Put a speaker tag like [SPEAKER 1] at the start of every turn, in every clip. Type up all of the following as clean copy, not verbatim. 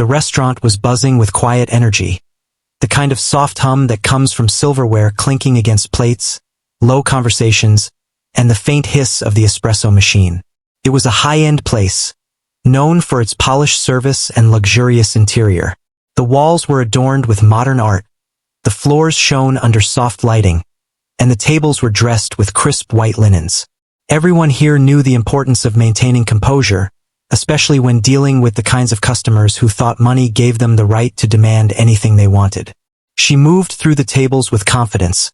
[SPEAKER 1] The restaurant was buzzing with quiet energy, the kind of soft hum that comes from silverware clinking against plates, low conversations, and the faint hiss of the espresso machine. It was a high-end place, known for its polished service and luxurious interior. The walls were adorned with modern art, the floors shone under soft lighting, and the tables were dressed with crisp white linens. Everyone here knew the importance of maintaining composure, especially when dealing with the kinds of customers who thought money gave them the right to demand anything they wanted. She moved through the tables with confidence,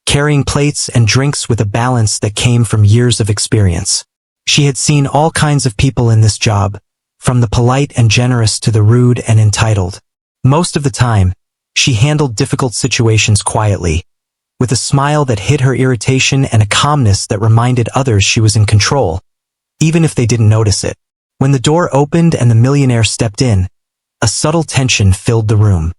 [SPEAKER 1] carrying plates and drinks with a balance that came from years of experience. She had seen all kinds of people in this job, from the polite and generous to the rude and entitled. Most of the time, she handled difficult situations quietly, with a smile that hid her irritation and a calmness that reminded others she was in control, even if they didn't notice it. When the door opened and the millionaire stepped in, a subtle tension filled the room.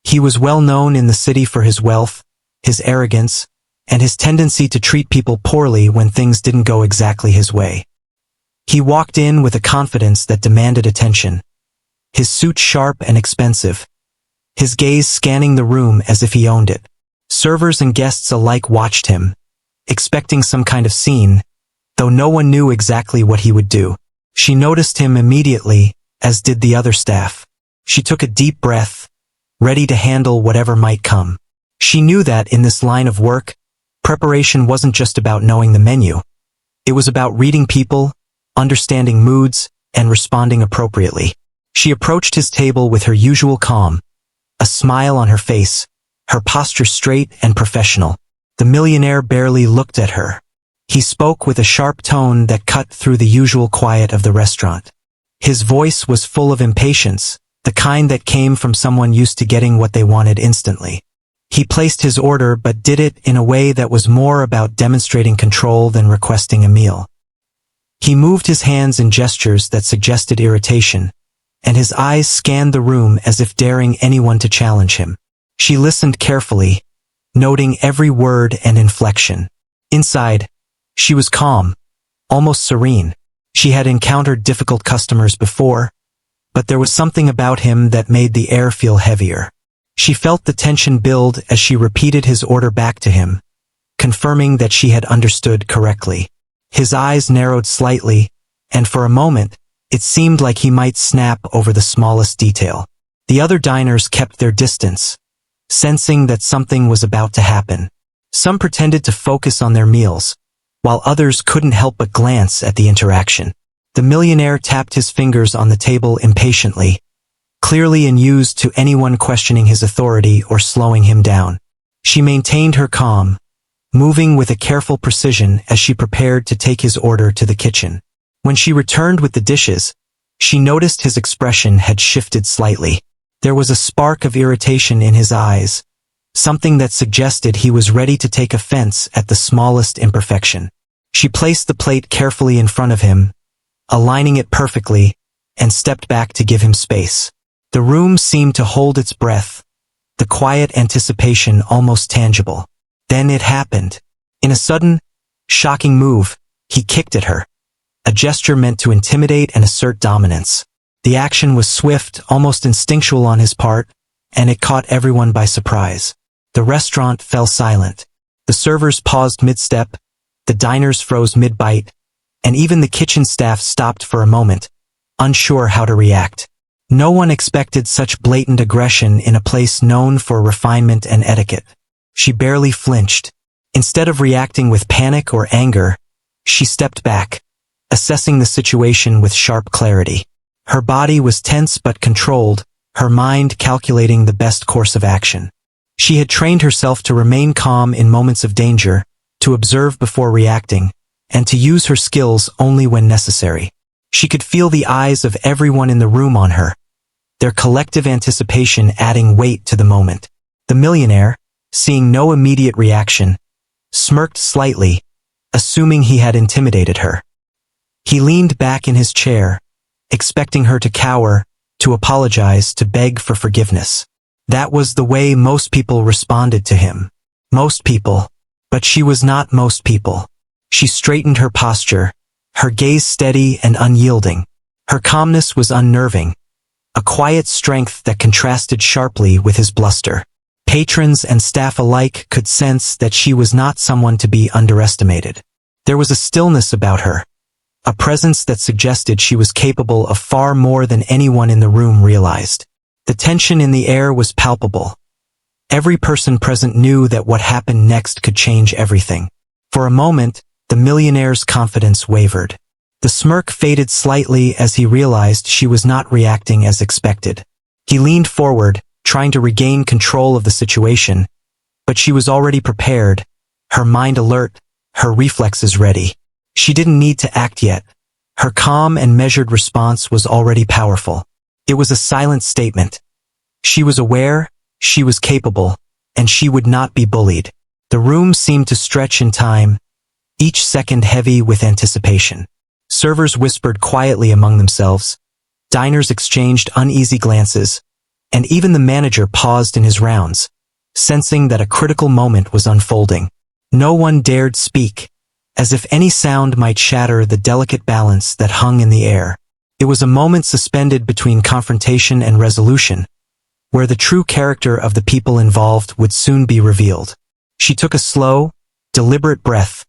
[SPEAKER 1] He was well known in the city for his wealth, his arrogance, and his tendency to treat people poorly when things didn't go exactly his way. He walked in with a confidence that demanded attention, his suit sharp and expensive, his gaze scanning the room as if he owned it. Servers and guests alike watched him, expecting some kind of scene, though no one knew exactly what he would do. She noticed him immediately, as did the other staff. She took a deep breath, ready to handle whatever might come. She knew that in this line of work, preparation wasn't just about knowing the menu. It was about reading people, understanding moods, and responding appropriately. She approached his table with her usual calm, a smile on her face, her posture straight and professional. The millionaire barely looked at her. He spoke with a sharp tone that cut through the usual quiet of the restaurant. His voice was full of impatience, the kind that came from someone used to getting what they wanted instantly. He placed his order but did it in a way that was more about demonstrating control than requesting a meal. He moved his hands in gestures that suggested irritation, and his eyes scanned the room as if daring anyone to challenge him. She listened carefully, noting every word and inflection. Inside, she was calm, almost serene. She had encountered difficult customers before, but there was something about him that made the air feel heavier. She felt the tension build as she repeated his order back to him, confirming that she had understood correctly. His eyes narrowed slightly, and for a moment, it seemed like he might snap over the smallest detail. The other diners kept their distance, sensing that something was about to happen. Some pretended to focus on their meals, while others couldn't help but glance at the interaction. The millionaire tapped his fingers on the table impatiently, clearly unused to anyone questioning his authority or slowing him down. She maintained her calm, moving with a careful precision as she prepared to take his order to the kitchen. When she returned with the dishes, she noticed his expression had shifted slightly. There was a spark of irritation in his eyes, something that suggested he was ready to take offense at the smallest imperfection. She placed the plate carefully in front of him, aligning it perfectly, and stepped back to give him space. The room seemed to hold its breath, the quiet anticipation almost tangible. Then it happened. In a sudden, shocking move, he kicked at her, a gesture meant to intimidate and assert dominance. The action was swift, almost instinctual on his part, and it caught everyone by surprise. The restaurant fell silent. The servers paused mid-step, the diners froze mid-bite, and even the kitchen staff stopped for a moment, unsure how to react. No one expected such blatant aggression in a place known for refinement and etiquette. She barely flinched. Instead of reacting with panic or anger, she stepped back, assessing the situation with sharp clarity. Her body was tense but controlled, her mind calculating the best course of action. She had trained herself to remain calm in moments of danger, to observe before reacting, and to use her skills only when necessary. She could feel the eyes of everyone in the room on her, their collective anticipation adding weight to the moment. The millionaire, seeing no immediate reaction, smirked slightly, assuming he had intimidated her. He leaned back in his chair, expecting her to cower, to apologize, to beg for forgiveness. That was the way most people responded to him. Most people. But she was not most people. She straightened her posture, her gaze steady and unyielding. Her calmness was unnerving, a quiet strength that contrasted sharply with his bluster. Patrons and staff alike could sense that she was not someone to be underestimated. There was a stillness about her, a presence that suggested she was capable of far more than anyone in the room realized. The tension in the air was palpable. Every person present knew that what happened next could change everything. For a moment, the millionaire's confidence wavered. The smirk faded slightly as he realized she was not reacting as expected. He leaned forward, trying to regain control of the situation, but she was already prepared, her mind alert, her reflexes ready. She didn't need to act yet. Her calm and measured response was already powerful. It was a silent statement. She was aware, she was capable, and she would not be bullied. The room seemed to stretch in time, each second heavy with anticipation. Servers whispered quietly among themselves, diners exchanged uneasy glances, and even the manager paused in his rounds, sensing that a critical moment was unfolding. No one dared speak, as if any sound might shatter the delicate balance that hung in the air. It was a moment suspended between confrontation and resolution, where the true character of the people involved would soon be revealed. She took a slow, deliberate breath,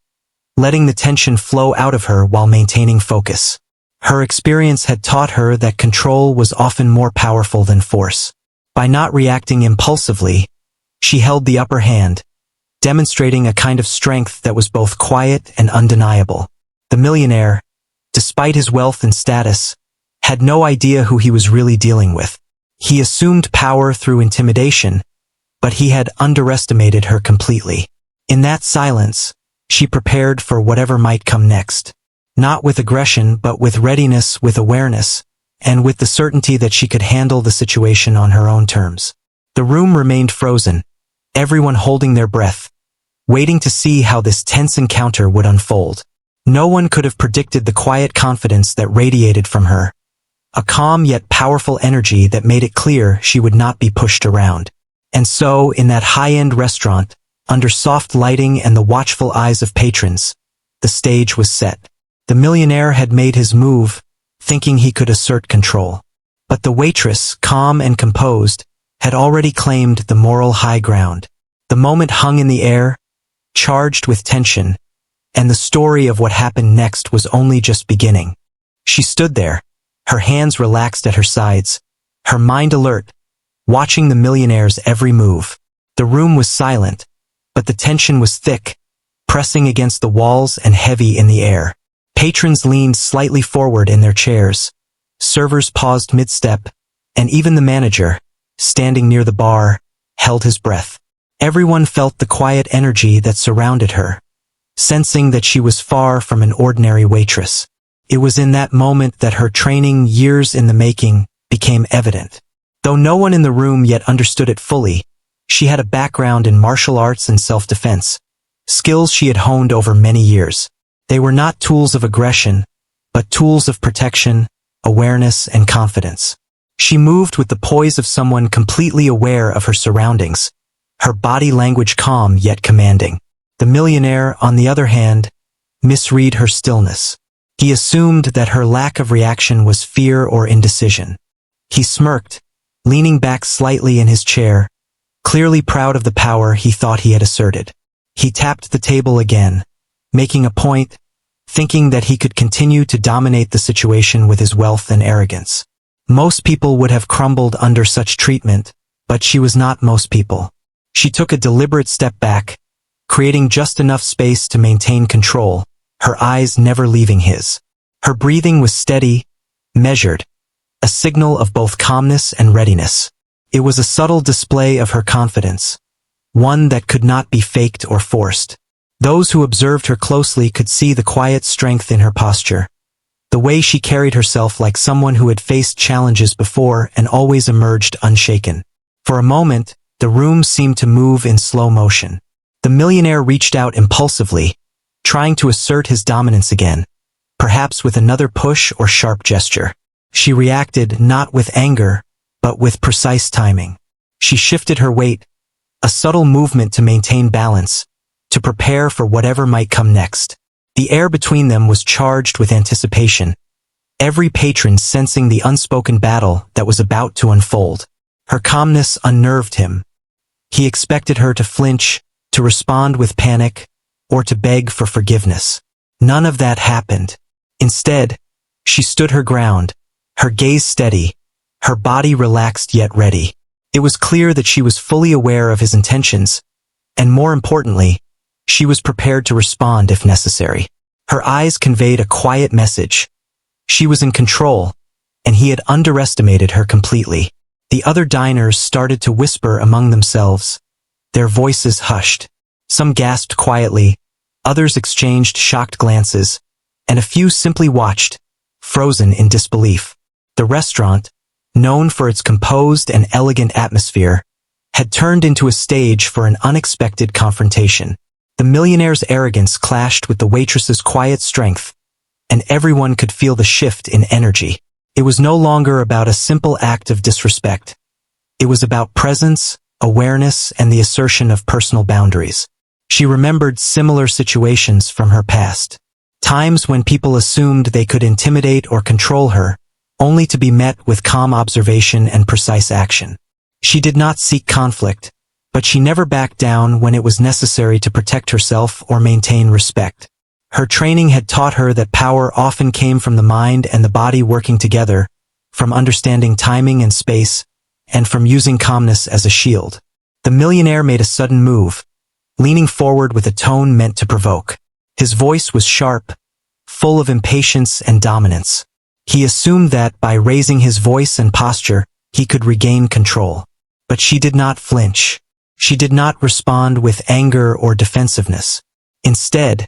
[SPEAKER 1] letting the tension flow out of her while maintaining focus. Her experience had taught her that control was often more powerful than force. By not reacting impulsively, she held the upper hand, demonstrating a kind of strength that was both quiet and undeniable. The millionaire, despite his wealth and status, had no idea who he was really dealing with. He assumed power through intimidation, but he had underestimated her completely. In that silence, she prepared for whatever might come next. Not with aggression, but with readiness, with awareness, and with the certainty that she could handle the situation on her own terms. The room remained frozen, everyone holding their breath, waiting to see how this tense encounter would unfold. No one could have predicted the quiet confidence that radiated from her, a calm yet powerful energy that made it clear she would not be pushed around. And so, in that high-end restaurant, under soft lighting and the watchful eyes of patrons, the stage was set. The millionaire had made his move, thinking he could assert control. But the waitress, calm and composed, had already claimed the moral high ground. The moment hung in the air, charged with tension, and the story of what happened next was only just beginning. She stood there, her hands relaxed at her sides, her mind alert, watching the millionaire's every move. The room was silent, but the tension was thick, pressing against the walls and heavy in the air. Patrons leaned slightly forward in their chairs, servers paused mid-step, and even the manager, standing near the bar, held his breath. Everyone felt the quiet energy that surrounded her, sensing that she was far from an ordinary waitress. It was in that moment that her training, years in the making, became evident. Though no one in the room yet understood it fully, she had a background in martial arts and self-defense, skills she had honed over many years. They were not tools of aggression, but tools of protection, awareness, and confidence. She moved with the poise of someone completely aware of her surroundings, her body language calm yet commanding. The millionaire, on the other hand, misread her stillness. He assumed that her lack of reaction was fear or indecision. He smirked, leaning back slightly in his chair, clearly proud of the power he thought he had asserted. He tapped the table again, making a point, thinking that he could continue to dominate the situation with his wealth and arrogance. Most people would have crumbled under such treatment, but she was not most people. She took a deliberate step back, creating just enough space to maintain control, her eyes never leaving his. Her breathing was steady, measured, a signal of both calmness and readiness. It was a subtle display of her confidence, one that could not be faked or forced. Those who observed her closely could see the quiet strength in her posture, the way she carried herself like someone who had faced challenges before and always emerged unshaken. For a moment, the room seemed to move in slow motion. The millionaire reached out impulsively, trying to assert his dominance again, perhaps with another push or sharp gesture. She reacted not with anger, but with precise timing. She shifted her weight, a subtle movement to maintain balance, to prepare for whatever might come next. The air between them was charged with anticipation, every patron sensing the unspoken battle that was about to unfold. Her calmness unnerved him. He expected her to flinch, to respond with panic, or to beg for forgiveness. None of that happened. Instead, she stood her ground, her gaze steady, her body relaxed yet ready. It was clear that she was fully aware of his intentions, and more importantly, she was prepared to respond if necessary. Her eyes conveyed a quiet message. She was in control, and he had underestimated her completely. The other diners started to whisper among themselves. Their voices hushed. Some gasped quietly, others exchanged shocked glances, and a few simply watched, frozen in disbelief. The restaurant, known for its composed and elegant atmosphere, had turned into a stage for an unexpected confrontation. The millionaire's arrogance clashed with the waitress's quiet strength, and everyone could feel the shift in energy. It was no longer about a simple act of disrespect. It was about presence, awareness, and the assertion of personal boundaries. She remembered similar situations from her past. Times when people assumed they could intimidate or control her, only to be met with calm observation and precise action. She did not seek conflict, but she never backed down when it was necessary to protect herself or maintain respect. Her training had taught her that power often came from the mind and the body working together, from understanding timing and space, and from using calmness as a shield. The millionaire made a sudden move, leaning forward with a tone meant to provoke. His voice was sharp, full of impatience and dominance. He assumed that by raising his voice and posture, he could regain control. But she did not flinch. She did not respond with anger or defensiveness. Instead,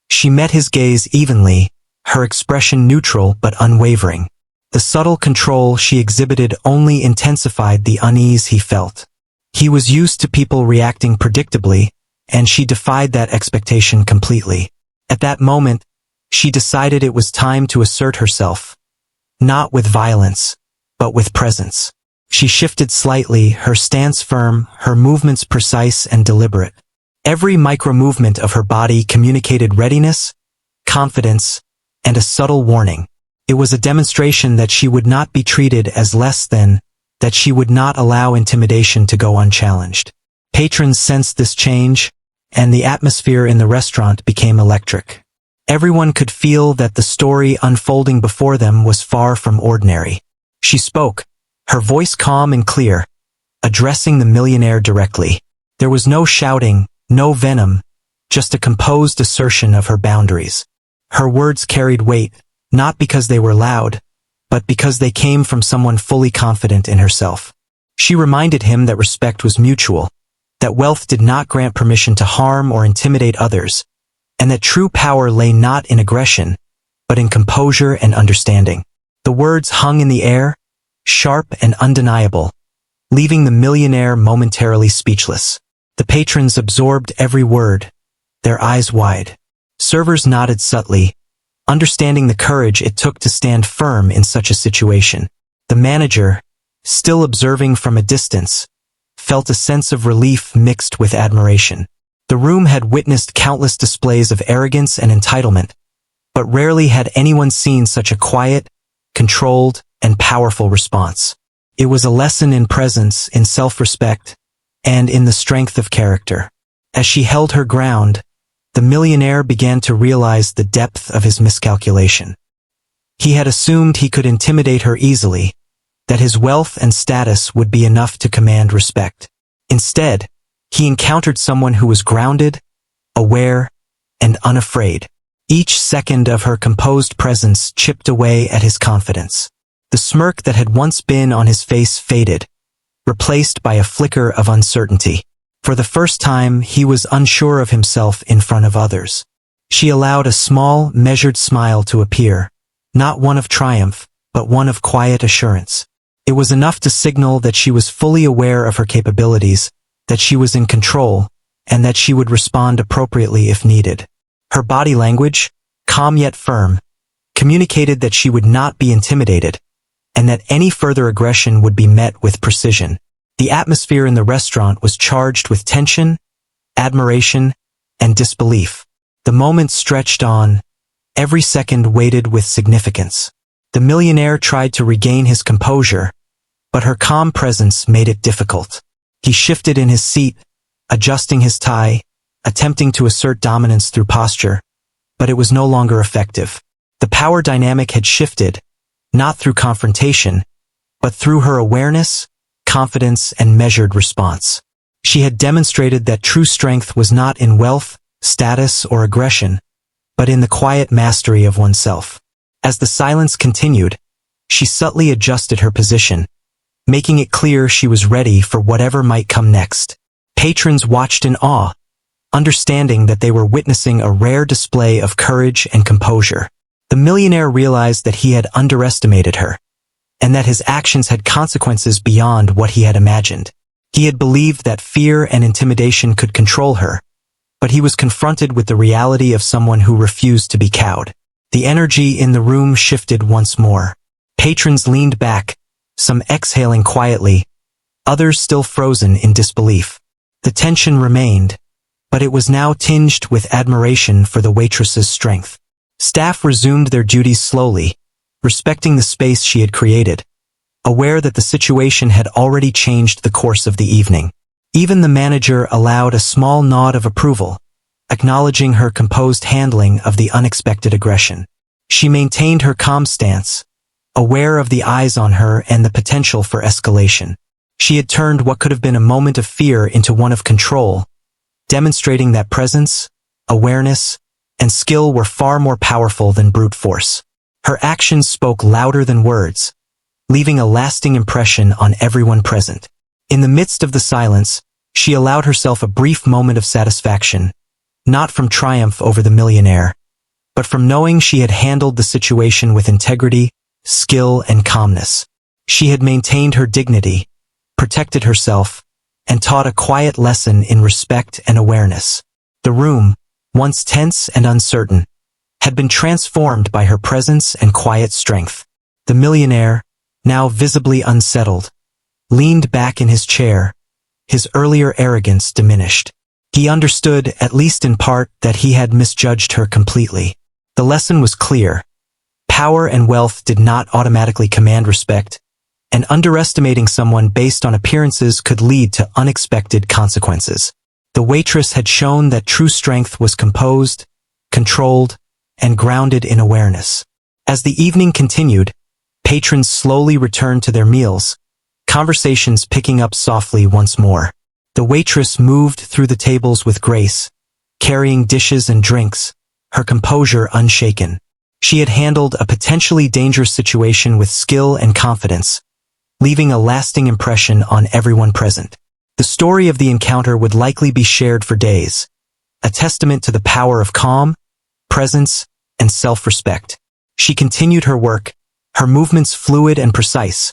[SPEAKER 1] she met his gaze evenly, her expression neutral but unwavering. The subtle control she exhibited only intensified the unease he felt. He was used to people reacting predictably, and she defied that expectation completely. At that moment, she decided it was time to assert herself, not with violence, but with presence. She shifted slightly, her stance firm, her movements precise and deliberate. Every micro-movement of her body communicated readiness, confidence, and a subtle warning. It was a demonstration that she would not be treated as less than, that she would not allow intimidation to go unchallenged. Patrons sensed this change, and the atmosphere in the restaurant became electric. Everyone could feel that the story unfolding before them was far from ordinary. She spoke, her voice calm and clear, addressing the millionaire directly. There was no shouting, no venom, just a composed assertion of her boundaries. Her words carried weight, not because they were loud, but because they came from someone fully confident in herself. She reminded him that respect was mutual, that wealth did not grant permission to harm or intimidate others, and that true power lay not in aggression, but in composure and understanding. The words hung in the air, sharp and undeniable, leaving the millionaire momentarily speechless. The patrons absorbed every word, their eyes wide. Servers nodded subtly, understanding the courage it took to stand firm in such a situation. The manager, still observing from a distance, felt a sense of relief mixed with admiration. The room had witnessed countless displays of arrogance and entitlement, but rarely had anyone seen such a quiet, controlled, and powerful response. It was a lesson in presence, in self-respect, and in the strength of character. As she held her ground, the millionaire began to realize the depth of his miscalculation. He had assumed he could intimidate her easily, that his wealth and status would be enough to command respect. Instead, he encountered someone who was grounded, aware, and unafraid. Each second of her composed presence chipped away at his confidence. The smirk that had once been on his face faded, replaced by a flicker of uncertainty. For the first time, he was unsure of himself in front of others. She allowed a small, measured smile to appear, not one of triumph, but one of quiet assurance. It was enough to signal that she was fully aware of her capabilities, that she was in control, and that she would respond appropriately if needed. Her body language, calm yet firm, communicated that she would not be intimidated, and that any further aggression would be met with precision. The atmosphere in the restaurant was charged with tension, admiration, and disbelief. The moment stretched on, every second weighted with significance. The millionaire tried to regain his composure, but her calm presence made it difficult. He shifted in his seat, adjusting his tie, attempting to assert dominance through posture, but it was no longer effective. The power dynamic had shifted, not through confrontation, but through her awareness, confidence, and measured response. She had demonstrated that true strength was not in wealth, status, or aggression, but in the quiet mastery of oneself. As the silence continued, she subtly adjusted her position, making it clear she was ready for whatever might come next. Patrons watched in awe, understanding that they were witnessing a rare display of courage and composure. The millionaire realized that he had underestimated her, and that his actions had consequences beyond what he had imagined. He had believed that fear and intimidation could control her, but he was confronted with the reality of someone who refused to be cowed. The energy in the room shifted once more. Patrons leaned back, some exhaling quietly, others still frozen in disbelief. The tension remained, but it was now tinged with admiration for the waitress's strength. Staff resumed their duties slowly, respecting the space she had created, aware that the situation had already changed the course of the evening. Even the manager allowed a small nod of approval, acknowledging her composed handling of the unexpected aggression. She maintained her calm stance, aware of the eyes on her and the potential for escalation. She had turned what could have been a moment of fear into one of control, demonstrating that presence, awareness, and skill were far more powerful than brute force. Her actions spoke louder than words, leaving a lasting impression on everyone present. In the midst of the silence, she allowed herself a brief moment of satisfaction, not from triumph over the millionaire, but from knowing she had handled the situation with integrity, skill, and calmness. She had maintained her dignity, protected herself, and taught a quiet lesson in respect and awareness. The room, once tense and uncertain, had been transformed by her presence and quiet strength. The millionaire, now visibly unsettled, leaned back in his chair, his earlier arrogance diminished. He understood, at least in part, that he had misjudged her completely. The lesson was clear. Power and wealth did not automatically command respect, and underestimating someone based on appearances could lead to unexpected consequences. The waitress had shown that true strength was composed, controlled, and grounded in awareness. As the evening continued, patrons slowly returned to their meals, conversations picking up softly once more. The waitress moved through the tables with grace, carrying dishes and drinks, her composure unshaken. She had handled a potentially dangerous situation with skill and confidence, leaving a lasting impression on everyone present. The story of the encounter would likely be shared for days, a testament to the power of calm, presence, and self-respect. She continued her work, her movements fluid and precise,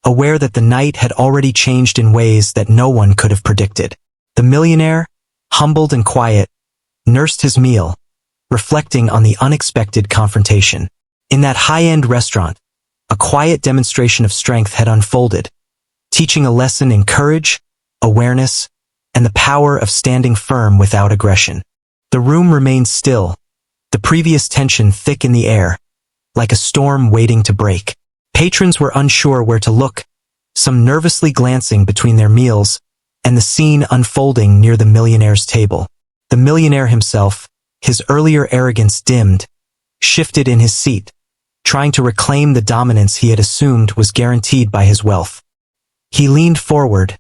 [SPEAKER 1] aware that the night had already changed in ways that no one could have predicted. The millionaire, humbled and quiet, nursed his meal, reflecting on the unexpected confrontation. In that high-end restaurant, a quiet demonstration of strength had unfolded, teaching a lesson in courage, awareness, and the power of standing firm without aggression. The room remained still, the previous tension thick in the air, like a storm waiting to break. Patrons were unsure where to look, some nervously glancing between their meals, and the scene unfolding near the millionaire's table. The millionaire himself, his earlier arrogance dimmed, shifted in his seat, trying to reclaim the dominance he had assumed was guaranteed by his wealth. He leaned forward,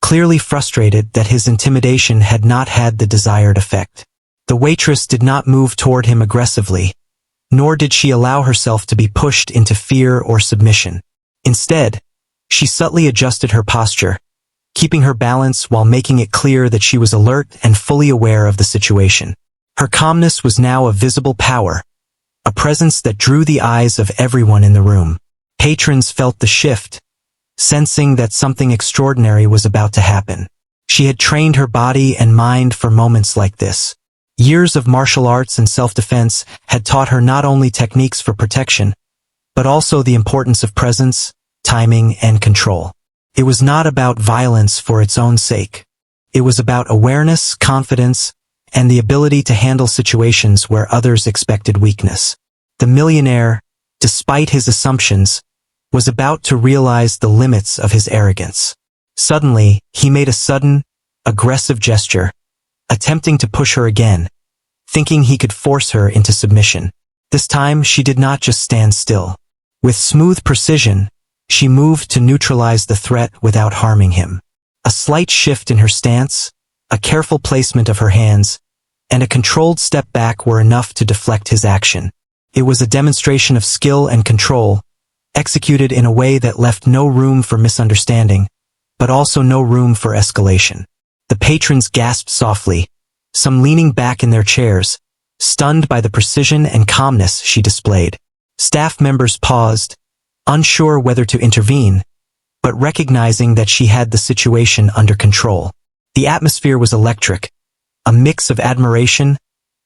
[SPEAKER 1] clearly frustrated that his intimidation had not had the desired effect. The waitress did not move toward him aggressively, nor did she allow herself to be pushed into fear or submission. Instead, she subtly adjusted her posture, keeping her balance while making it clear that she was alert and fully aware of the situation. Her calmness was now a visible power, a presence that drew the eyes of everyone in the room. Patrons felt the shift, sensing that something extraordinary was about to happen. She had trained her body and mind for moments like this. Years of martial arts and self-defense had taught her not only techniques for protection, but also the importance of presence, timing, and control. It was not about violence for its own sake. It was about awareness, confidence, and the ability to handle situations where others expected weakness. The millionaire, despite his assumptions, was about to realize the limits of his arrogance. Suddenly, he made a sudden, aggressive gesture, attempting to push her again, thinking he could force her into submission. This time, she did not just stand still. With smooth precision, she moved to neutralize the threat without harming him. A slight shift in her stance, a careful placement of her hands, and a controlled step back were enough to deflect his action. It was a demonstration of skill and control, executed in a way that left no room for misunderstanding, but also no room for escalation. The patrons gasped softly, some leaning back in their chairs, stunned by the precision and calmness she displayed. Staff members paused, unsure whether to intervene, but recognizing that she had the situation under control. The atmosphere was electric, a mix of admiration,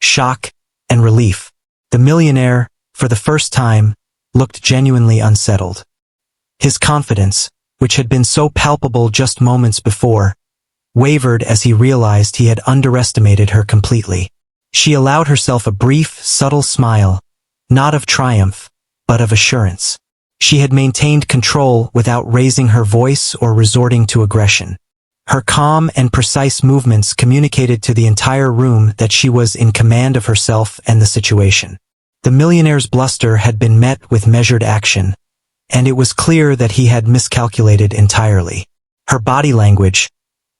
[SPEAKER 1] shock, and relief. The millionaire, for the first time, looked genuinely unsettled. His confidence, which had been so palpable just moments before, wavered as he realized he had underestimated her completely. She allowed herself a brief, subtle smile, not of triumph, but of assurance. She had maintained control without raising her voice or resorting to aggression. Her calm and precise movements communicated to the entire room that she was in command of herself and the situation. The millionaire's bluster had been met with measured action, and it was clear that he had miscalculated entirely. Her body language,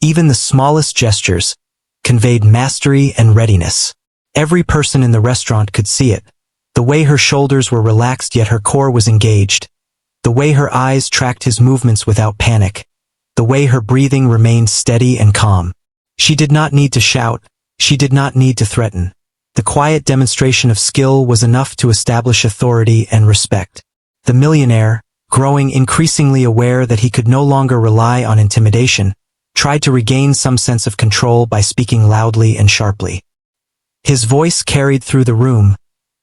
[SPEAKER 1] even the smallest gestures, conveyed mastery and readiness. Every person in the restaurant could see it. The way her shoulders were relaxed yet her core was engaged. The way her eyes tracked his movements without panic. The way her breathing remained steady and calm. She did not need to shout. She did not need to threaten. The quiet demonstration of skill was enough to establish authority and respect. The millionaire, growing increasingly aware that he could no longer rely on intimidation, tried to regain some sense of control by speaking loudly and sharply. His voice carried through the room,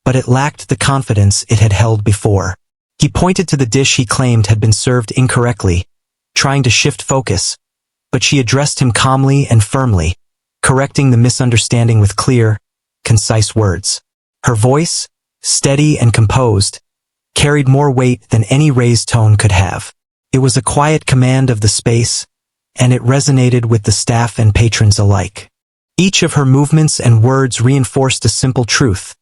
[SPEAKER 1] but it lacked the confidence it had held before. He pointed to the dish he claimed had been served incorrectly, trying to shift focus, but she addressed him calmly and firmly, correcting the misunderstanding with clear, concise words. Her voice, steady and composed, carried more weight than any raised tone could have. It was a quiet command of the space, and it resonated with the staff and patrons alike. Each of her movements and words reinforced a simple truth.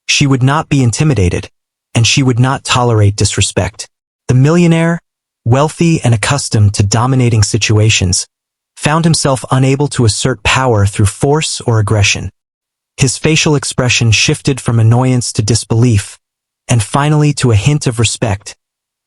[SPEAKER 1] She would not be intimidated, and she would not tolerate disrespect. The millionaire, wealthy and accustomed to dominating situations, found himself unable to assert power through force or aggression. His facial expression shifted from annoyance to disbelief, and finally to a hint of respect,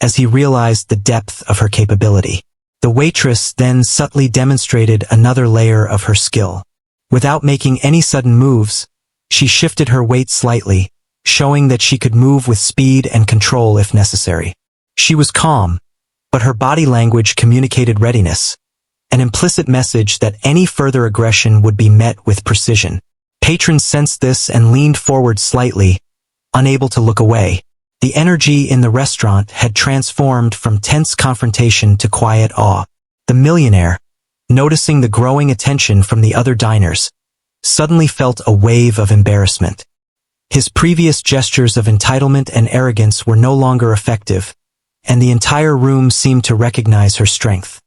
[SPEAKER 1] as he realized the depth of her capability. The waitress then subtly demonstrated another layer of her skill. Without making any sudden moves, she shifted her weight slightly, showing that she could move with speed and control if necessary. She was calm, but her body language communicated readiness, an implicit message that any further aggression would be met with precision. Patrons sensed this and leaned forward slightly, unable to look away. The energy in the restaurant had transformed from tense confrontation to quiet awe. The millionaire, noticing the growing attention from the other diners, suddenly felt a wave of embarrassment. His previous gestures of entitlement and arrogance were no longer effective, and the entire room seemed to recognize her strength.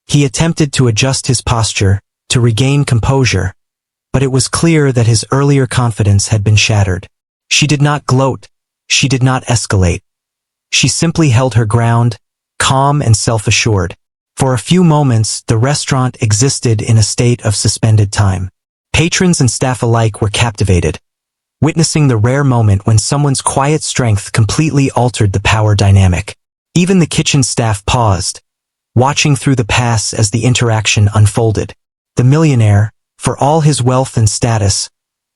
[SPEAKER 1] He attempted to adjust his posture, to regain composure, but it was clear that his earlier confidence had been shattered. She did not gloat, she did not escalate. She simply held her ground, calm and self-assured. For a few moments, the restaurant existed in a state of suspended time. Patrons and staff alike were captivated, witnessing the rare moment when someone's quiet strength completely altered the power dynamic. Even the kitchen staff paused, watching through the pass as the interaction unfolded. The millionaire, for all his wealth and status,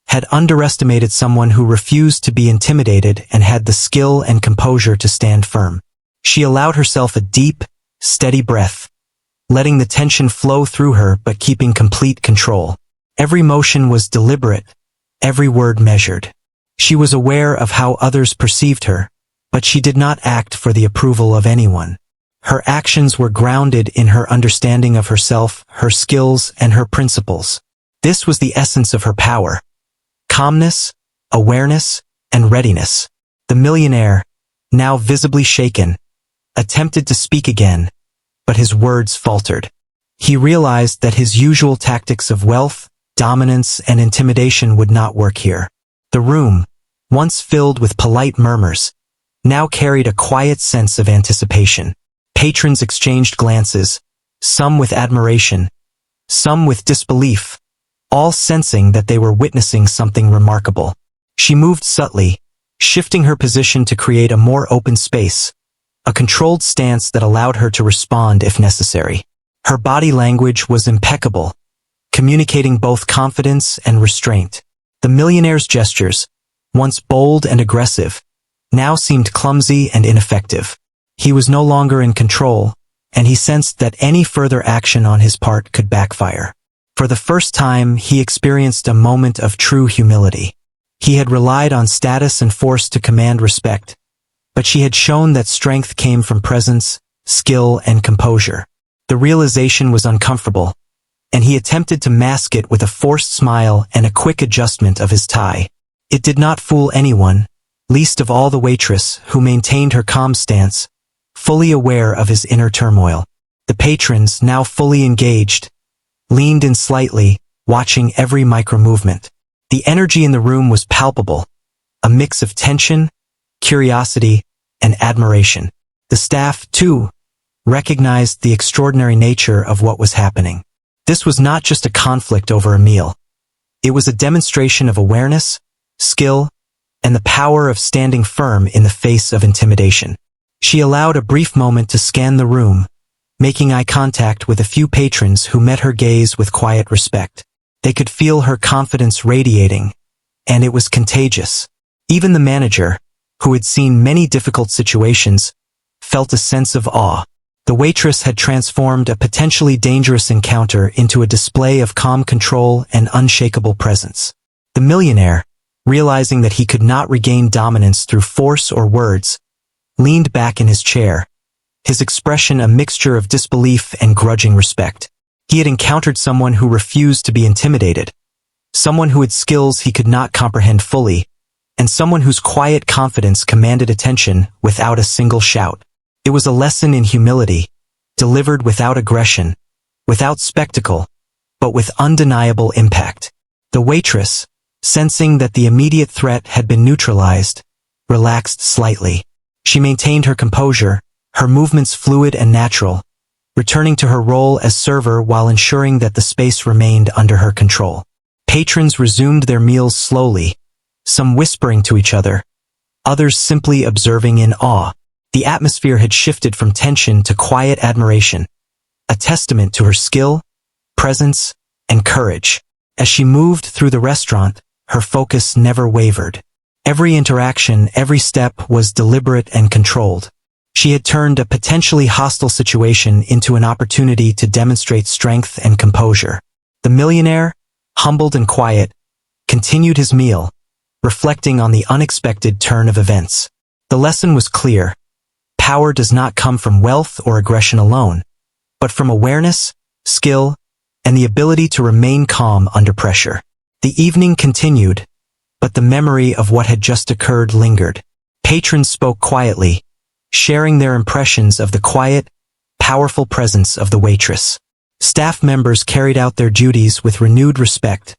[SPEAKER 1] had underestimated someone who refused to be intimidated and had the skill and composure to stand firm. She allowed herself a deep, steady breath, letting the tension flow through her but keeping complete control. Every motion was deliberate, every word measured. She was aware of how others perceived her, but she did not act for the approval of anyone. Her actions were grounded in her understanding of herself, her skills, and her principles. This was the essence of her power: calmness, awareness, and readiness. The millionaire, now visibly shaken, attempted to speak again, but his words faltered. He realized that his usual tactics of wealth, dominance, and intimidation would not work here. The room, once filled with polite murmurs, now carried a quiet sense of anticipation. Patrons exchanged glances, some with admiration, some with disbelief, all sensing that they were witnessing something remarkable. She moved subtly, shifting her position to create a more open space, a controlled stance that allowed her to respond if necessary. Her body language was impeccable, communicating both confidence and restraint. The millionaire's gestures, once bold and aggressive, now seemed clumsy and ineffective. He was no longer in control, and he sensed that any further action on his part could backfire. For the first time, he experienced a moment of true humility. He had relied on status and force to command respect, but she had shown that strength came from presence, skill, and composure. The realization was uncomfortable, and he attempted to mask it with a forced smile and a quick adjustment of his tie. It did not fool anyone, least of all the waitress, who maintained her calm stance, fully aware of his inner turmoil. The patrons, now fully engaged, leaned in slightly, watching every micro-movement. The energy in the room was palpable, a mix of tension, curiosity, and admiration. The staff, too, recognized the extraordinary nature of what was happening. This was not just a conflict over a meal. It was a demonstration of awareness, skill, and the power of standing firm in the face of intimidation. She allowed a brief moment to scan the room, making eye contact with a few patrons who met her gaze with quiet respect. They could feel her confidence radiating, and it was contagious. Even the manager, who had seen many difficult situations, felt a sense of awe. The waitress had transformed a potentially dangerous encounter into a display of calm control and unshakable presence. The millionaire, realizing that he could not regain dominance through force or words, leaned back in his chair, his expression a mixture of disbelief and grudging respect. He had encountered someone who refused to be intimidated, someone who had skills he could not comprehend fully, and someone whose quiet confidence commanded attention without a single shout. It was a lesson in humility, delivered without aggression, without spectacle, but with undeniable impact. The waitress, sensing that the immediate threat had been neutralized, relaxed slightly. She maintained her composure, her movements fluid and natural, returning to her role as server while ensuring that the space remained under her control. Patrons resumed their meals slowly, some whispering to each other, others simply observing in awe. The atmosphere had shifted from tension to quiet admiration, a testament to her skill, presence, and courage. As she moved through the restaurant, her focus never wavered. Every interaction, every step was deliberate and controlled. She had turned a potentially hostile situation into an opportunity to demonstrate strength and composure. The millionaire, humbled and quiet, continued his meal, reflecting on the unexpected turn of events. The lesson was clear. Power does not come from wealth or aggression alone, but from awareness, skill, and the ability to remain calm under pressure. The evening continued, but the memory of what had just occurred lingered. Patrons spoke quietly, sharing their impressions of the quiet, powerful presence of the waitress. Staff members carried out their duties with renewed respect,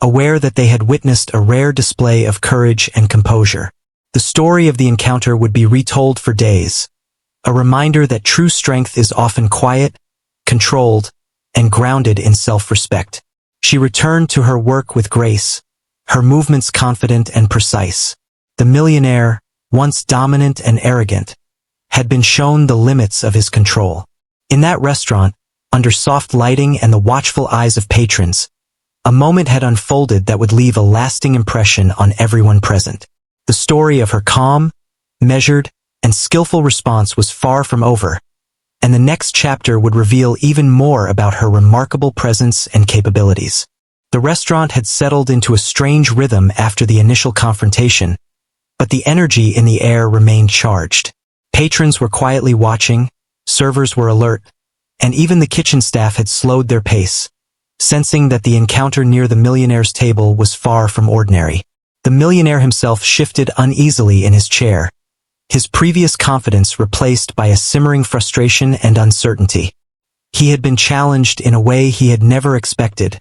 [SPEAKER 1] aware that they had witnessed a rare display of courage and composure. The story of the encounter would be retold for days, a reminder that true strength is often quiet, controlled, and grounded in self-respect. She returned to her work with grace, her movements confident and precise. The millionaire, once dominant and arrogant, had been shown the limits of his control. In that restaurant, under soft lighting and the watchful eyes of patrons, a moment had unfolded that would leave a lasting impression on everyone present. The story of her calm, measured, and skillful response was far from over, and the next chapter would reveal even more about her remarkable presence and capabilities. The restaurant had settled into a strange rhythm after the initial confrontation, but the energy in the air remained charged. Patrons were quietly watching, servers were alert, and even the kitchen staff had slowed their pace, sensing that the encounter near the millionaire's table was far from ordinary. The millionaire himself shifted uneasily in his chair, his previous confidence replaced by a simmering frustration and uncertainty. He had been challenged in a way he had never expected,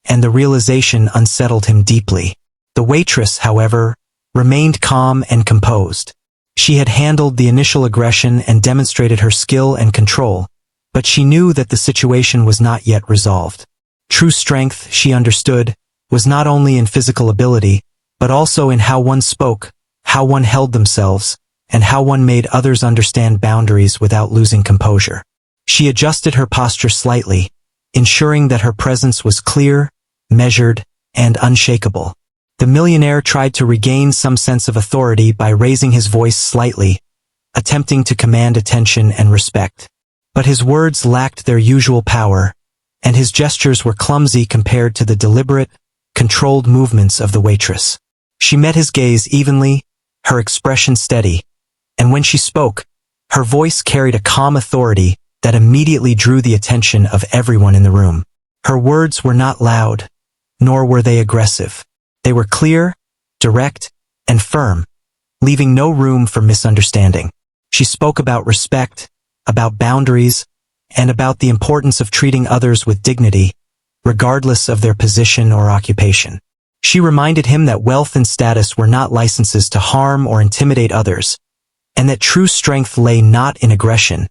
[SPEAKER 1] and the realization unsettled him deeply. The waitress, however, remained calm and composed. She had handled the initial aggression and demonstrated her skill and control, but she knew that the situation was not yet resolved. True strength, she understood, was not only in physical ability, but also in how one spoke, how one held themselves, and how one made others understand boundaries without losing composure. She adjusted her posture slightly, ensuring that her presence was clear, measured, and unshakable. The millionaire tried to regain some sense of authority by raising his voice slightly, attempting to command attention and respect. But his words lacked their usual power, and his gestures were clumsy compared to the deliberate, controlled movements of the waitress. She met his gaze evenly, her expression steady, and when she spoke, her voice carried a calm authority that immediately drew the attention of everyone in the room. Her words were not loud, nor were they aggressive. They were clear, direct, and firm, leaving no room for misunderstanding. She spoke about respect, about boundaries, and about the importance of treating others with dignity, regardless of their position or occupation. She reminded him that wealth and status were not licenses to harm or intimidate others, and that true strength lay not in aggression,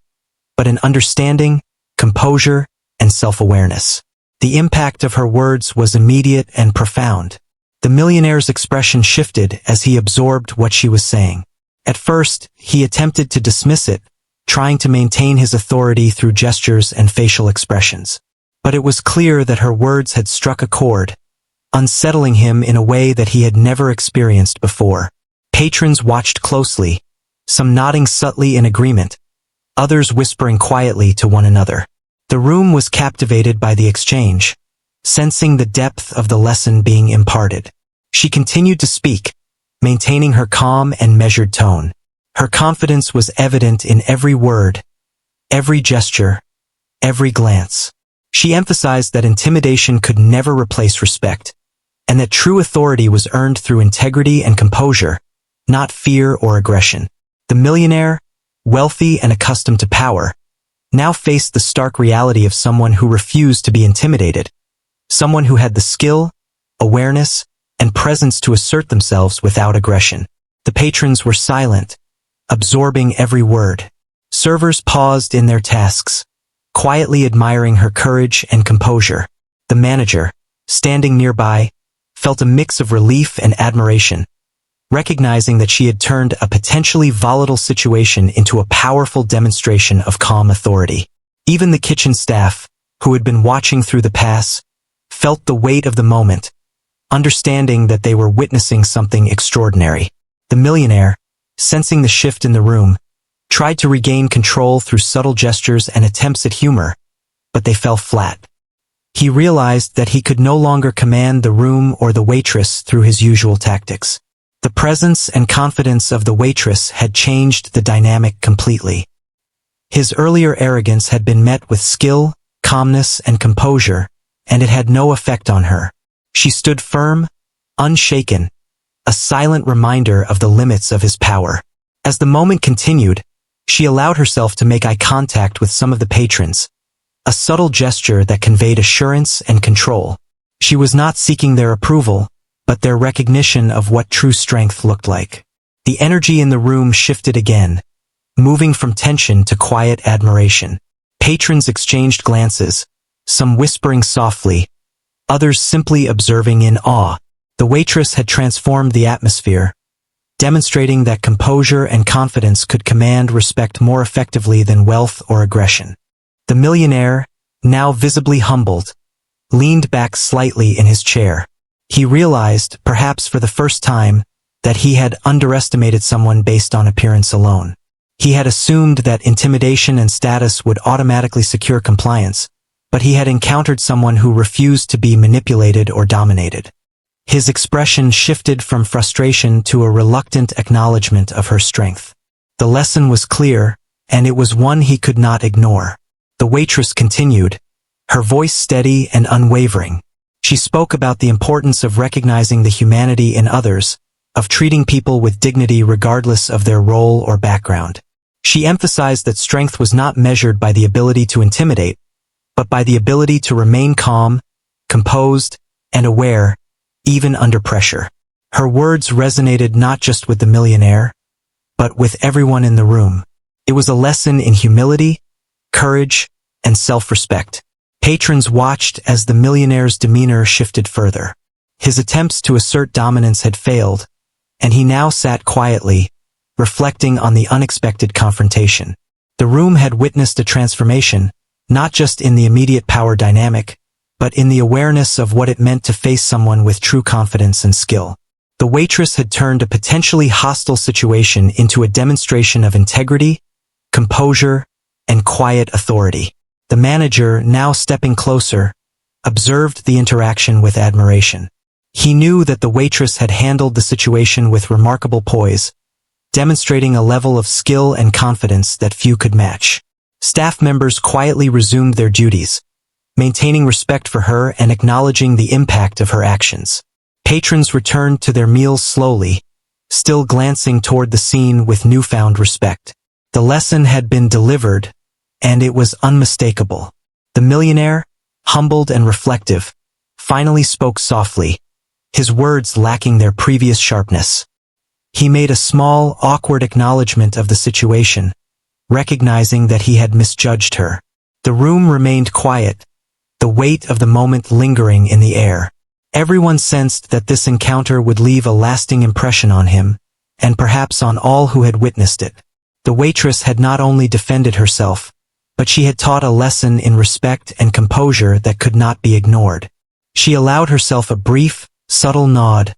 [SPEAKER 1] but in understanding, composure, and self-awareness. The impact of her words was immediate and profound. The millionaire's expression shifted as he absorbed what she was saying. At first, he attempted to dismiss it, trying to maintain his authority through gestures and facial expressions. But it was clear that her words had struck a chord, unsettling him in a way that he had never experienced before. Patrons watched closely, some nodding subtly in agreement, others whispering quietly to one another. The room was captivated by the exchange, sensing the depth of the lesson being imparted. She continued to speak, maintaining her calm and measured tone. Her confidence was evident in every word, every gesture, every glance. She emphasized that intimidation could never replace respect, and that true authority was earned through integrity and composure, not fear or aggression. The millionaire, wealthy and accustomed to power, now faced the stark reality of someone who refused to be intimidated, someone who had the skill, awareness, and presence to assert themselves without aggression. The patrons were silent, absorbing every word. Servers paused in their tasks, quietly admiring her courage and composure. The manager, standing nearby, felt a mix of relief and admiration, recognizing that she had turned a potentially volatile situation into a powerful demonstration of calm authority. Even the kitchen staff, who had been watching through the pass, felt the weight of the moment, understanding that they were witnessing something extraordinary. The millionaire, sensing the shift in the room, tried to regain control through subtle gestures and attempts at humor, but they fell flat. He realized that he could no longer command the room or the waitress through his usual tactics. The presence and confidence of the waitress had changed the dynamic completely. His earlier arrogance had been met with skill, calmness, and composure, and it had no effect on her. She stood firm, unshaken, a silent reminder of the limits of his power. As the moment continued, she allowed herself to make eye contact with some of the patrons, a subtle gesture that conveyed assurance and control. She was not seeking their approval, but their recognition of what true strength looked like. The energy in the room shifted again, moving from tension to quiet admiration. Patrons exchanged glances, some whispering softly, others simply observing in awe. The waitress had transformed the atmosphere, demonstrating that composure and confidence could command respect more effectively than wealth or aggression. The millionaire, now visibly humbled, leaned back slightly in his chair. He realized, perhaps for the first time, that he had underestimated someone based on appearance alone. He had assumed that intimidation and status would automatically secure compliance, but he had encountered someone who refused to be manipulated or dominated. His expression shifted from frustration to a reluctant acknowledgement of her strength. The lesson was clear, and it was one he could not ignore. The waitress continued, her voice steady and unwavering. She spoke about the importance of recognizing the humanity in others, of treating people with dignity regardless of their role or background. She emphasized that strength was not measured by the ability to intimidate, but by the ability to remain calm, composed, and aware, even under pressure. Her words resonated not just with the millionaire, but with everyone in the room. It was a lesson in humility, courage, and self-respect. Patrons watched as the millionaire's demeanor shifted further. His attempts to assert dominance had failed, and he now sat quietly, reflecting on the unexpected confrontation. The room had witnessed a transformation, not just in the immediate power dynamic, but in the awareness of what it meant to face someone with true confidence and skill. The waitress had turned a potentially hostile situation into a demonstration of integrity, composure, and quiet authority. The manager, now stepping closer, observed the interaction with admiration. He knew that the waitress had handled the situation with remarkable poise, demonstrating a level of skill and confidence that few could match. Staff members quietly resumed their duties, maintaining respect for her and acknowledging the impact of her actions. Patrons returned to their meals slowly, still glancing toward the scene with newfound respect. The lesson had been delivered, and it was unmistakable. The millionaire, humbled and reflective, finally spoke softly, his words lacking their previous sharpness. He made a small, awkward acknowledgement of the situation, recognizing that he had misjudged her. The room remained quiet, the weight of the moment lingering in the air. Everyone sensed that this encounter would leave a lasting impression on him, and perhaps on all who had witnessed it. The waitress had not only defended herself, but she had taught a lesson in respect and composure that could not be ignored. She allowed herself a brief, subtle nod,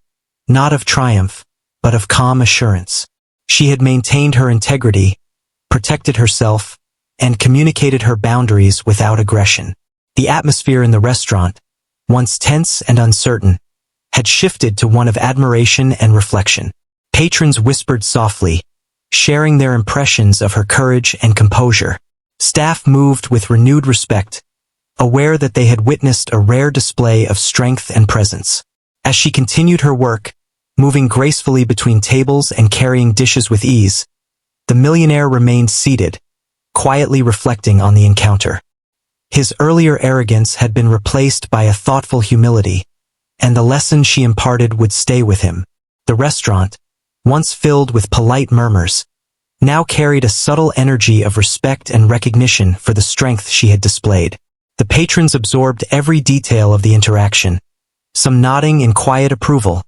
[SPEAKER 1] not of triumph, but of calm assurance. She had maintained her integrity, protected herself, and communicated her boundaries without aggression. The atmosphere in the restaurant, once tense and uncertain, had shifted to one of admiration and reflection. Patrons whispered softly, sharing their impressions of her courage and composure. Staff moved with renewed respect, aware that they had witnessed a rare display of strength and presence. As she continued her work, moving gracefully between tables and carrying dishes with ease, the millionaire remained seated, quietly reflecting on the encounter. His earlier arrogance had been replaced by a thoughtful humility, and the lesson she imparted would stay with him. The restaurant, once filled with polite murmurs, now carried a subtle energy of respect and recognition for the strength she had displayed. The patrons absorbed every detail of the interaction, some nodding in quiet approval,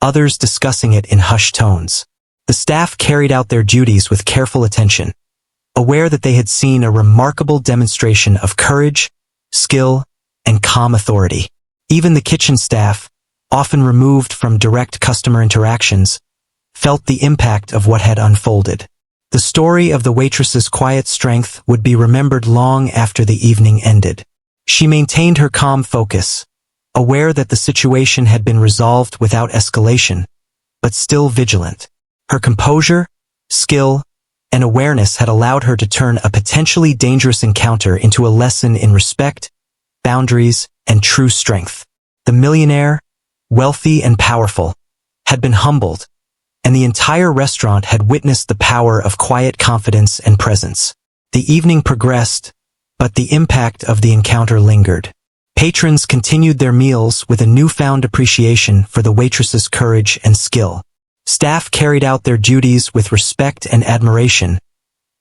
[SPEAKER 1] others discussing it in hushed tones. The staff carried out their duties with careful attention, aware that they had seen a remarkable demonstration of courage, skill, and calm authority. Even the kitchen staff, often removed from direct customer interactions, felt the impact of what had unfolded. The story of the waitress's quiet strength would be remembered long after the evening ended. She maintained her calm focus, aware that the situation had been resolved without escalation, but still vigilant. Her composure, skill, and awareness had allowed her to turn a potentially dangerous encounter into a lesson in respect, boundaries, and true strength. The millionaire, wealthy and powerful, had been humbled, and the entire restaurant had witnessed the power of quiet confidence and presence. The evening progressed, but the impact of the encounter lingered. Patrons continued their meals with a newfound appreciation for the waitress's courage and skill. Staff carried out their duties with respect and admiration,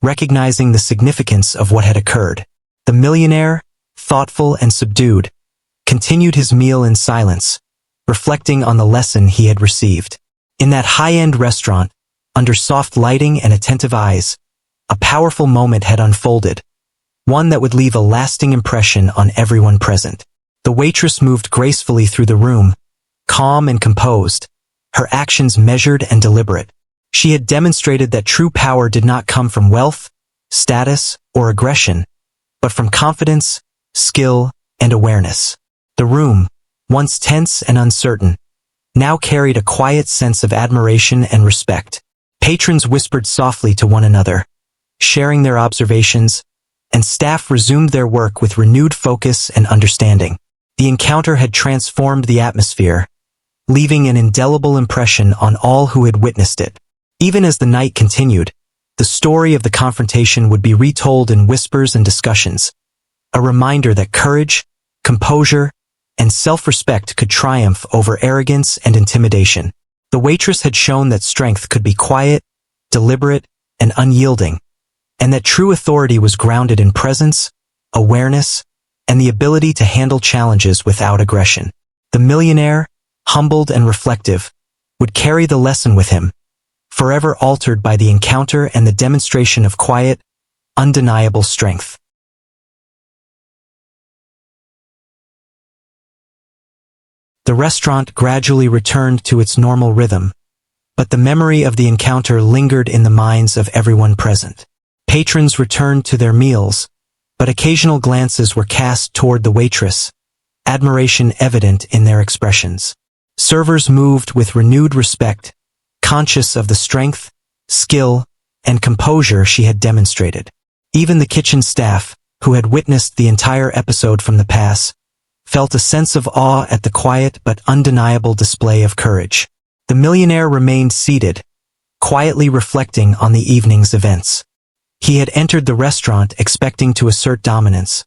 [SPEAKER 1] recognizing the significance of what had occurred. The millionaire, thoughtful and subdued, continued his meal in silence, reflecting on the lesson he had received. In that high-end restaurant, under soft lighting and attentive eyes, a powerful moment had unfolded, one that would leave a lasting impression on everyone present. The waitress moved gracefully through the room, calm and composed, her actions measured and deliberate. She had demonstrated that true power did not come from wealth, status, or aggression, but from confidence, skill, and awareness. The room, once tense and uncertain, now carried a quiet sense of admiration and respect. Patrons whispered softly to one another, sharing their observations, and staff resumed their work with renewed focus and understanding. The encounter had transformed the atmosphere, leaving an indelible impression on all who had witnessed it. Even as the night continued, the story of the confrontation would be retold in whispers and discussions, a reminder that courage, composure, and self-respect could triumph over arrogance and intimidation. The waitress had shown that strength could be quiet, deliberate, and unyielding, and that true authority was grounded in presence, awareness, and the ability to handle challenges without aggression. The millionaire, humbled and reflective, would carry the lesson with him, forever altered by the encounter and the demonstration of quiet, undeniable strength. The restaurant gradually returned to its normal rhythm, but the memory of the encounter lingered in the minds of everyone present. Patrons returned to their meals, but occasional glances were cast toward the waitress, admiration evident in their expressions. Servers moved with renewed respect, conscious of the strength, skill, and composure she had demonstrated. Even the kitchen staff, who had witnessed the entire episode from the past, felt a sense of awe at the quiet but undeniable display of courage. The millionaire remained seated, quietly reflecting on the evening's events. He had entered the restaurant expecting to assert dominance,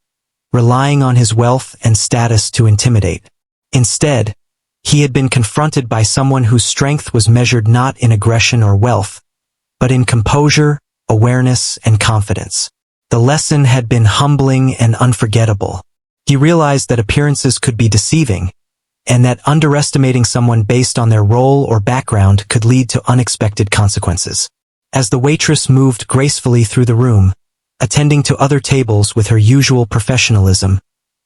[SPEAKER 1] relying on his wealth and status to intimidate. Instead, he had been confronted by someone whose strength was measured not in aggression or wealth, but in composure, awareness, and confidence. The lesson had been humbling and unforgettable. He realized that appearances could be deceiving, and that underestimating someone based on their role or background could lead to unexpected consequences. As the waitress moved gracefully through the room, attending to other tables with her usual professionalism,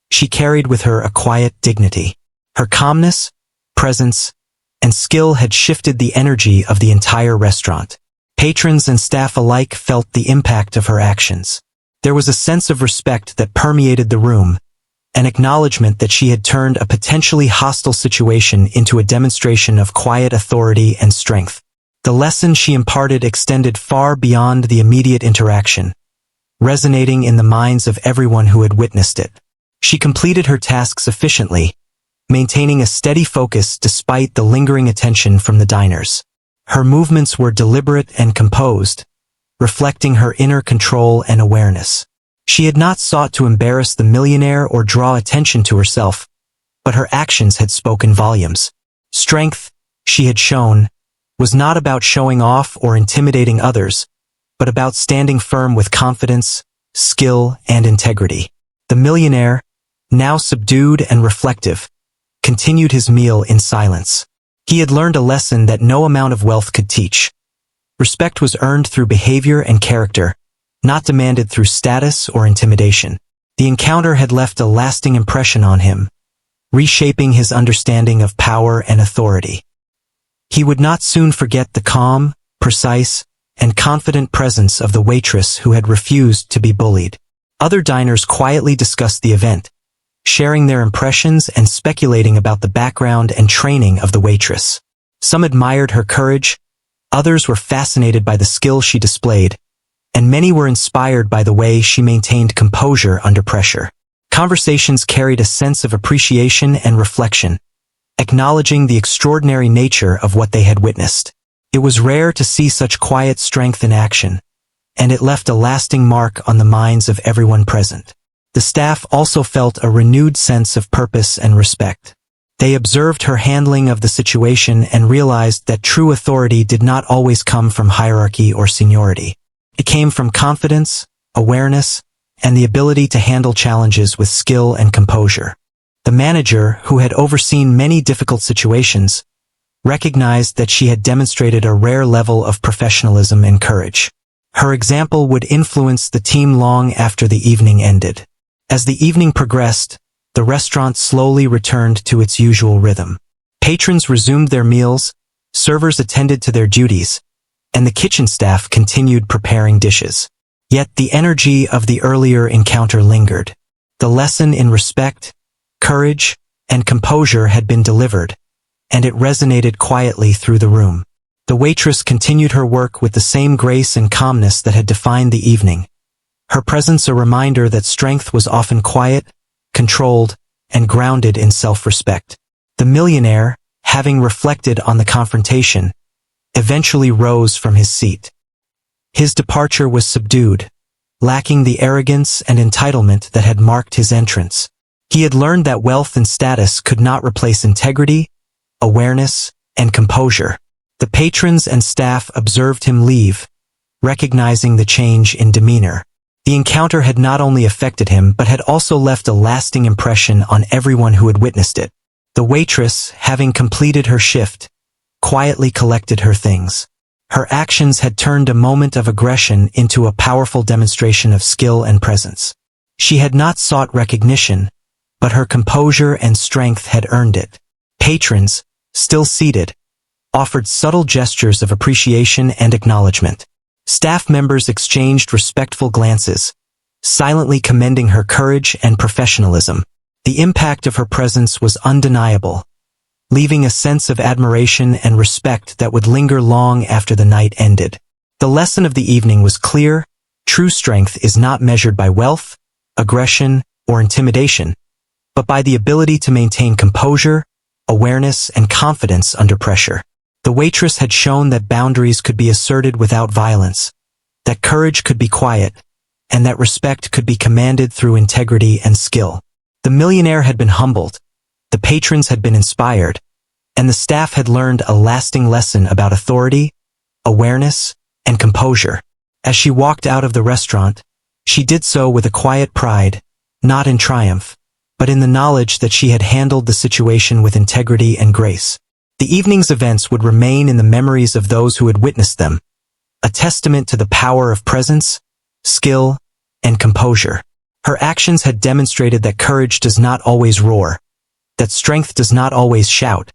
[SPEAKER 1] she carried with her a quiet dignity. Her calmness, presence, and skill had shifted the energy of the entire restaurant. Patrons and staff alike felt the impact of her actions. There was a sense of respect that permeated the room, an acknowledgement that she had turned a potentially hostile situation into a demonstration of quiet authority and strength. The lesson she imparted extended far beyond the immediate interaction, resonating in the minds of everyone who had witnessed it. She completed her tasks efficiently, maintaining a steady focus despite the lingering attention from the diners. Her movements were deliberate and composed, reflecting her inner control and awareness. She had not sought to embarrass the millionaire or draw attention to herself, but her actions had spoken volumes. Strength, she had shown, was not about showing off or intimidating others, but about standing firm with confidence, skill, and integrity. The millionaire, now subdued and reflective, continued his meal in silence. He had learned a lesson that no amount of wealth could teach. Respect was earned through behavior and character, not demanded through status or intimidation. The encounter had left a lasting impression on him, reshaping his understanding of power and authority. He would not soon forget the calm, precise, and confident presence of the waitress who had refused to be bullied. Other diners quietly discussed the event, sharing their impressions and speculating about the background and training of the waitress. Some admired her courage, others were fascinated by the skill she displayed, and many were inspired by the way she maintained composure under pressure. Conversations carried a sense of appreciation and reflection, acknowledging the extraordinary nature of what they had witnessed. It was rare to see such quiet strength in action, and it left a lasting mark on the minds of everyone present. The staff also felt a renewed sense of purpose and respect. They observed her handling of the situation and realized that true authority did not always come from hierarchy or seniority. It came from confidence, awareness, and the ability to handle challenges with skill and composure. The manager, who had overseen many difficult situations, recognized that she had demonstrated a rare level of professionalism and courage. Her example would influence the team long after the evening ended. As the evening progressed, the restaurant slowly returned to its usual rhythm. Patrons resumed their meals, servers attended to their duties, and the kitchen staff continued preparing dishes. Yet the energy of the earlier encounter lingered. The lesson in respect, courage, and composure had been delivered, and it resonated quietly through the room. The waitress continued her work with the same grace and calmness that had defined the evening, her presence a reminder that strength was often quiet, controlled, and grounded in self-respect. The millionaire, having reflected on the confrontation, eventually rose from his seat. His departure was subdued, lacking the arrogance and entitlement that had marked his entrance. He had learned that wealth and status could not replace integrity, awareness, and composure. The patrons and staff observed him leave, recognizing the change in demeanor. The encounter had not only affected him but had also left a lasting impression on everyone who had witnessed it. The waitress, having completed her shift, quietly collected her things. Her actions had turned a moment of aggression into a powerful demonstration of skill and presence. She had not sought recognition, but her composure and strength had earned it. Patrons, still seated, offered subtle gestures of appreciation and acknowledgement. Staff members exchanged respectful glances, silently commending her courage and professionalism. The impact of her presence was undeniable, leaving a sense of admiration and respect that would linger long after the night ended. The lesson of the evening was clear: true strength is not measured by wealth, aggression, or intimidation, but by the ability to maintain composure, awareness, and confidence under pressure. The waitress had shown that boundaries could be asserted without violence, that courage could be quiet, and that respect could be commanded through integrity and skill. The millionaire had been humbled, the patrons had been inspired, and the staff had learned a lasting lesson about authority, awareness, and composure. As she walked out of the restaurant, she did so with a quiet pride, not in triumph, but in the knowledge that she had handled the situation with integrity and grace. The evening's events would remain in the memories of those who had witnessed them, a testament to the power of presence, skill, and composure. Her actions had demonstrated that courage does not always roar, that strength does not always shout,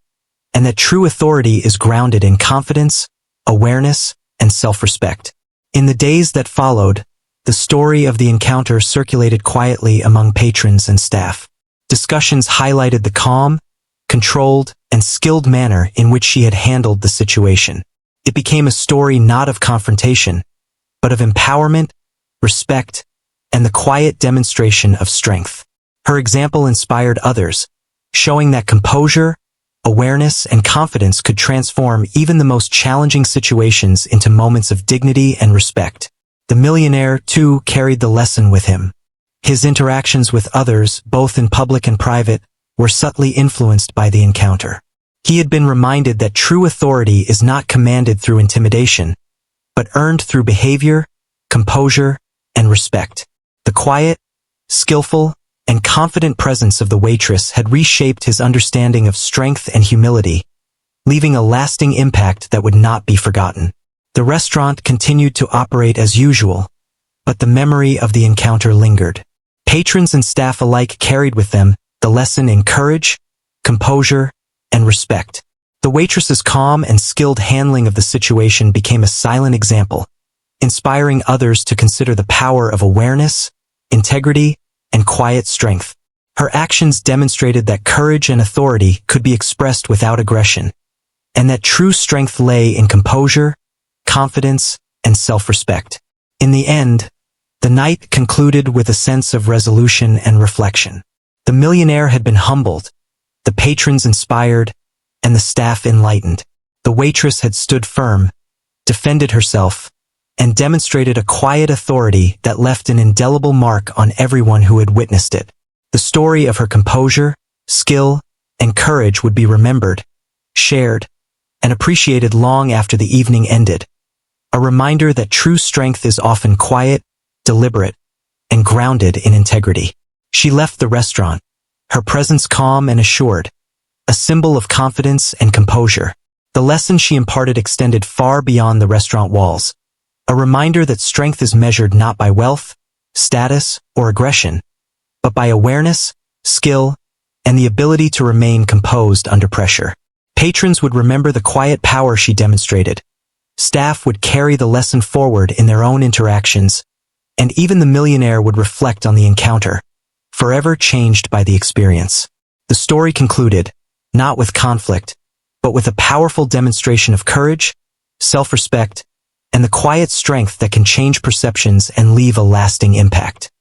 [SPEAKER 1] and that true authority is grounded in confidence, awareness, and self-respect. In the days that followed, the story of the encounter circulated quietly among patrons and staff. Discussions highlighted the calm, controlled, and skilled manner in which she had handled the situation. It became a story not of confrontation, but of empowerment, respect, and the quiet demonstration of strength. Her example inspired others, showing that composure, awareness, and confidence could transform even the most challenging situations into moments of dignity and respect. The millionaire, too, carried the lesson with him. His interactions with others, both in public and private, were subtly influenced by the encounter. He had been reminded that true authority is not commanded through intimidation, but earned through behavior, composure, and respect. The quiet, skillful, and confident presence of the waitress had reshaped his understanding of strength and humility, leaving a lasting impact that would not be forgotten. The restaurant continued to operate as usual, but the memory of the encounter lingered. Patrons and staff alike carried with them the lesson in courage, composure, and respect. The waitress's calm and skilled handling of the situation became a silent example, inspiring others to consider the power of awareness, integrity, and quiet strength. Her actions demonstrated that courage and authority could be expressed without aggression, and that true strength lay in composure, confidence, and self-respect. In the end, the night concluded with a sense of resolution and reflection. The millionaire had been humbled, the patrons inspired, and the staff enlightened. The waitress had stood firm, defended herself, and demonstrated a quiet authority that left an indelible mark on everyone who had witnessed it. The story of her composure, skill, and courage would be remembered, shared, and appreciated long after the evening ended. A reminder that true strength is often quiet, deliberate, and grounded in integrity. She left the restaurant, her presence calm and assured, a symbol of confidence and composure. The lesson she imparted extended far beyond the restaurant walls, a reminder that strength is measured not by wealth, status, or aggression, but by awareness, skill, and the ability to remain composed under pressure. Patrons would remember the quiet power she demonstrated. Staff would carry the lesson forward in their own interactions, and even the millionaire would reflect on the encounter, forever changed by the experience. The story concluded, not with conflict, but with a powerful demonstration of courage, self-respect, and the quiet strength that can change perceptions and leave a lasting impact.